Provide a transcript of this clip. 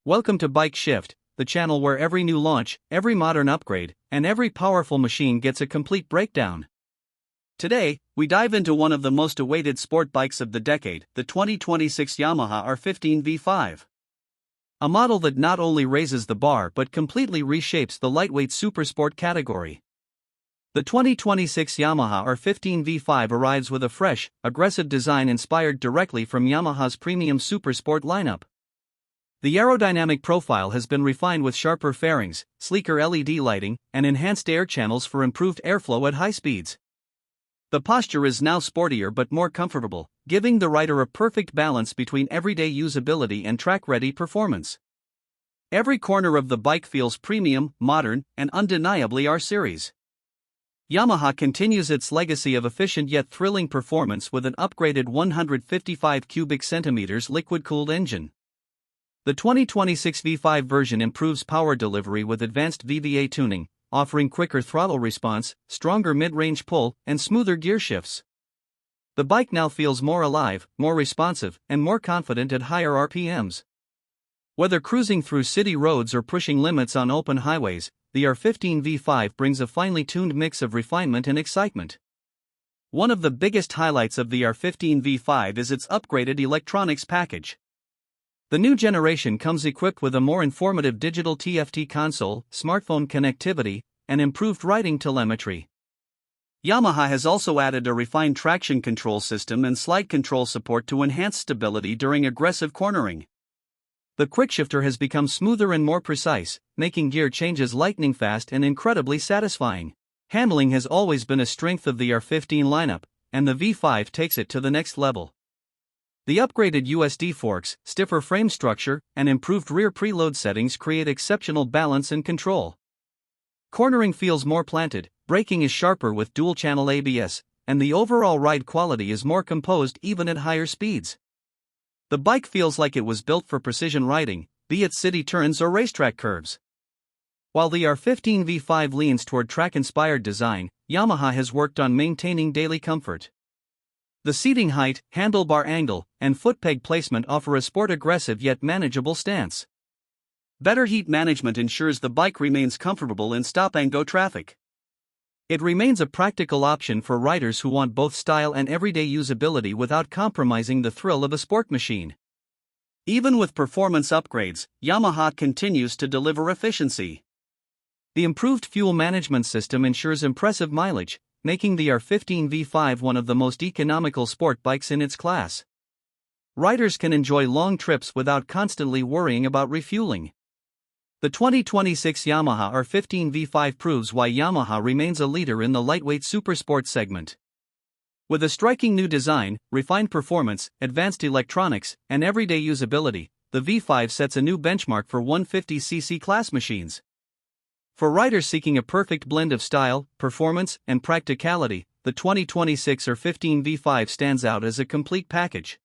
Welcome to Bike Shift, the channel where every new launch, every modern upgrade, and every powerful machine gets a complete breakdown. Today, we dive into one of the most awaited sport bikes of the decade, the 2026 Yamaha R15 V5. A model that not only raises the bar but completely reshapes the lightweight supersport category. The 2026 Yamaha R15 V5 arrives with a fresh, aggressive design inspired directly from Yamaha's premium supersport lineup. The aerodynamic profile has been refined with sharper fairings, sleeker LED lighting, and enhanced air channels for improved airflow at high speeds. The posture is now sportier but more comfortable, giving the rider a perfect balance between everyday usability and track-ready performance. Every corner of the bike feels premium, modern, and undeniably R-Series. Yamaha continues its legacy of efficient yet thrilling performance with an upgraded 155 cubic centimeters liquid-cooled engine. The 2026 V5 version improves power delivery with advanced VVA tuning, offering quicker throttle response, stronger mid-range pull, and smoother gear shifts. The bike now feels more alive, more responsive, and more confident at higher RPMs. Whether cruising through city roads or pushing limits on open highways, the R15 V5 brings a finely tuned mix of refinement and excitement. One of the biggest highlights of the R15 V5 is its upgraded electronics package. The new generation comes equipped with a more informative digital TFT console, smartphone connectivity, and improved riding telemetry. Yamaha has also added a refined traction control system and slide control support to enhance stability during aggressive cornering. The quickshifter has become smoother and more precise, making gear changes lightning fast and incredibly satisfying. Handling has always been a strength of the R15 lineup, and the V5 takes it to the next level. The upgraded USD forks, stiffer frame structure, and improved rear preload settings create exceptional balance and control. Cornering feels more planted, braking is sharper with dual-channel ABS, and the overall ride quality is more composed even at higher speeds. The bike feels like it was built for precision riding, be it city turns or racetrack curves. While the R15 V5 leans toward track-inspired design, Yamaha has worked on maintaining daily comfort. The seating height, handlebar angle, and footpeg placement offer a sport-aggressive yet manageable stance. Better heat management ensures the bike remains comfortable in stop-and-go traffic. It remains a practical option for riders who want both style and everyday usability without compromising the thrill of a sport machine. Even with performance upgrades, Yamaha continues to deliver efficiency. The improved fuel management system ensures impressive mileage, making the R15 V5 one of the most economical sport bikes in its class. Riders can enjoy long trips without constantly worrying about refueling. The 2026 Yamaha R15 V5 proves why Yamaha remains a leader in the lightweight supersport segment. With a striking new design, refined performance, advanced electronics, and everyday usability, the V5 sets a new benchmark for 150cc class machines. For riders seeking a perfect blend of style, performance, and practicality, the 2026 R15 V5 stands out as a complete package.